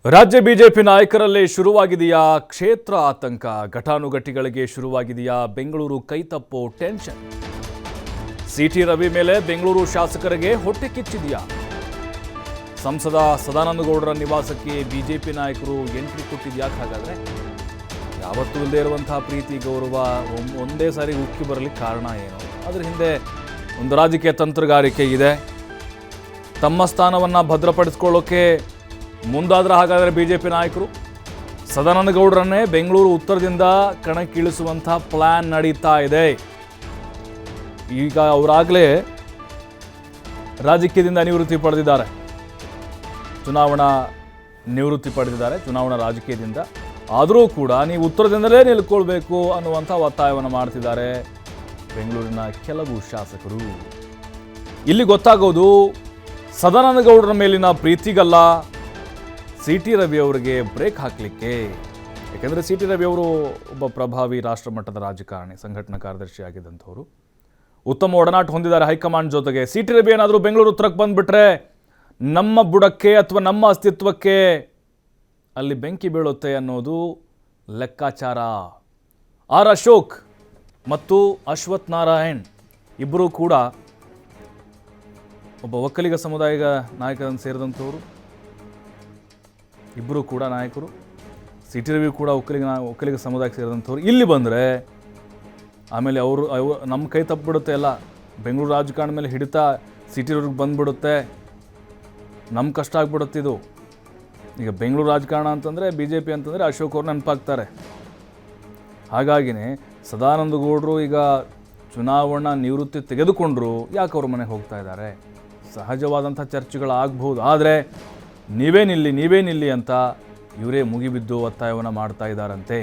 ರಾಜ್ಯ ಬಿಜೆಪಿ ನಾಯಕರಲ್ಲೇ ಶುರುವಾಗಿದೆಯಾ ಕ್ಷೇತ್ರ ಆತಂಕ? ಘಟಾನುಘಟಿಗಳಿಗೆ ಶುರುವಾಗಿದೆಯಾ ಬೆಂಗಳೂರು ಕೈತಪ್ಪೋ ಟೆನ್ಷನ್? ಸಿಟಿ ರವಿ ಮೇಲೆ ಬೆಂಗಳೂರು ಶಾಸಕರಿಗೆ ಹೊಟ್ಟೆ ಕಿಚ್ಚಿದೆಯಾ? ಸಂಸದ ಸದಾನಂದ ಗೌಡರ ನಿವಾಸಕ್ಕೆ ಬಿಜೆಪಿ ನಾಯಕರು ಎಂಟ್ರಿ ಕೊಟ್ಟಿದ್ಯಾಕೆ? ಹಾಗಾದ್ರೆ ಯಾವತ್ತೂ ಇಲ್ಲದೆ ಇರುವಂತಹ ಪ್ರೀತಿ ಗೌರವ ಒಂದೇ ಸಾರಿ ಉಕ್ಕಿ ಬರಲಿಕ್ಕೆ ಕಾರಣ ಏನು? ಅದರ ಹಿಂದೆ ಒಂದು ರಾಜಕೀಯ ತಂತ್ರಗಾರಿಕೆ ಇದೆ. ತಮ್ಮ ಸ್ಥಾನವನ್ನು ಭದ್ರಪಡಿಸ್ಕೊಳ್ಳೋಕೆ ಮುಂದಾದ್ರೆ ಹಾಗಾದರೆ ಬಿಜೆಪಿ ನಾಯಕರು ಸದಾನಂದ ಗೌಡರನ್ನೇ ಬೆಂಗಳೂರು ಉತ್ತರದಿಂದ ಕಣಕ್ಕಿಳಿಸುವಂಥ ಪ್ಲಾನ್ ನಡೀತಾ ಇದೆ. ಈಗ ಅವರಾಗಲೇ ರಾಜಕೀಯದಿಂದ ನಿವೃತ್ತಿ ಪಡೆದಿದ್ದಾರೆ, ಚುನಾವಣಾ ರಾಜಕೀಯದಿಂದ. ಆದರೂ ಕೂಡ ನೀವು ಉತ್ತರದಿಂದಲೇ ನಿಲ್ಕೊಳ್ಬೇಕು ಅನ್ನುವಂಥ ಒತ್ತಾಯವನ್ನು ಮಾಡ್ತಿದ್ದಾರೆ ಬೆಂಗಳೂರಿನ ಕೆಲವು ಶಾಸಕರು. ಇಲ್ಲಿ ಗೊತ್ತಾಗೋದು ಸದಾನಂದ ಗೌಡರ ಮೇಲಿನ ಪ್ರೀತಿಗಲ್ಲ, ಸಿಟಿ ರವಿ ಅವರಿಗೆ ಬ್ರೇಕ್ ಹಾಕಲಿಕ್ಕೆ. ಯಾಕೆಂದರೆ ಸಿಟಿ ರವಿ ಅವರು ಒಬ್ಬ ಪ್ರಭಾವಿ ರಾಷ್ಟ್ರಮಟ್ಟದ ರಾಜಕಾರಣಿ, ಸಂಘಟನಾ ಕಾರ್ಯದರ್ಶಿ ಆಗಿದ್ದಂಥವರು, ಉತ್ತಮ ಒಡನಾಟ ಹೊಂದಿದ್ದಾರೆ ಹೈಕಮಾಂಡ್ ಜೊತೆಗೆ. ಸಿಟಿ ರವಿ ಏನಾದರೂ ಬೆಂಗಳೂರು ಉತ್ತರಕ್ಕೆ ಬಂದುಬಿಟ್ರೆ ನಮ್ಮ ಬುಡಕ್ಕೆ ಅಥವಾ ನಮ್ಮ ಅಸ್ತಿತ್ವಕ್ಕೆ ಅಲ್ಲಿ ಬೆಂಕಿ ಬೀಳುತ್ತೆ ಅನ್ನೋದು ಲೆಕ್ಕಾಚಾರ. ಆರ್ ಅಶೋಕ್ ಮತ್ತು ಅಶ್ವಥ್ ನಾರಾಯಣ್ ಇಬ್ಬರೂ ಕೂಡ ಒಬ್ಬ ಒಕ್ಕಲಿಗ ಸಮುದಾಯದ ನಾಯಕರನ್ನು ಸೇರಿದಂಥವರು, ಇಬ್ಬರು ಕೂಡ ನಾಯಕರು. ಸಿಟಿ ರವಿ ಕೂಡ ಒಕ್ಕಲಿಗ ಸಮುದಾಯಕ್ಕೆ ಸೇರಿದಂಥವ್ರು. ಇಲ್ಲಿ ಬಂದರೆ ಆಮೇಲೆ ಅವರು ನಮ್ಮ ಕೈ ತಪ್ಪಿಬಿಡುತ್ತೆ, ಎಲ್ಲ ಬೆಂಗಳೂರು ರಾಜಕಾರಣ ಮೇಲೆ ಹಿಡಿತ ಸಿಟಿ ರವಿಗೆ ಬಂದುಬಿಡುತ್ತೆ, ನಮ್ಮ ಕಷ್ಟ ಆಗ್ಬಿಡುತ್ತೆ ಇದು. ಈಗ ಬೆಂಗಳೂರು ರಾಜಕಾರಣ ಅಂತಂದರೆ ಬಿ ಜೆ ಪಿ ಅಂತಂದರೆ ಅಶೋಕ್ ಅವ್ರು ನೆನಪಾಗ್ತಾರೆ. ಹಾಗಾಗಿನೇ ಸದಾನಂದ ಗೌಡರು ಈಗ ಚುನಾವಣಾ ನಿವೃತ್ತಿ ತೆಗೆದುಕೊಂಡ್ರು, ಯಾಕೆ ಅವ್ರ ಮನೆಗೆ ಹೋಗ್ತಾ ಇದ್ದಾರೆ? ಸಹಜವಾದಂಥ ಚರ್ಚೆಗಳಾಗಬಹುದು. ಆದರೆ ನೀವೇ ನಿಲ್ಲಿ ಅಂತ ಇವರೇ ಮುಗಿಬಿದ್ದು ಒತ್ತಾಯವನ್ನು ಮಾಡ್ತಾ ಇದ್ದಾರಂತೆ.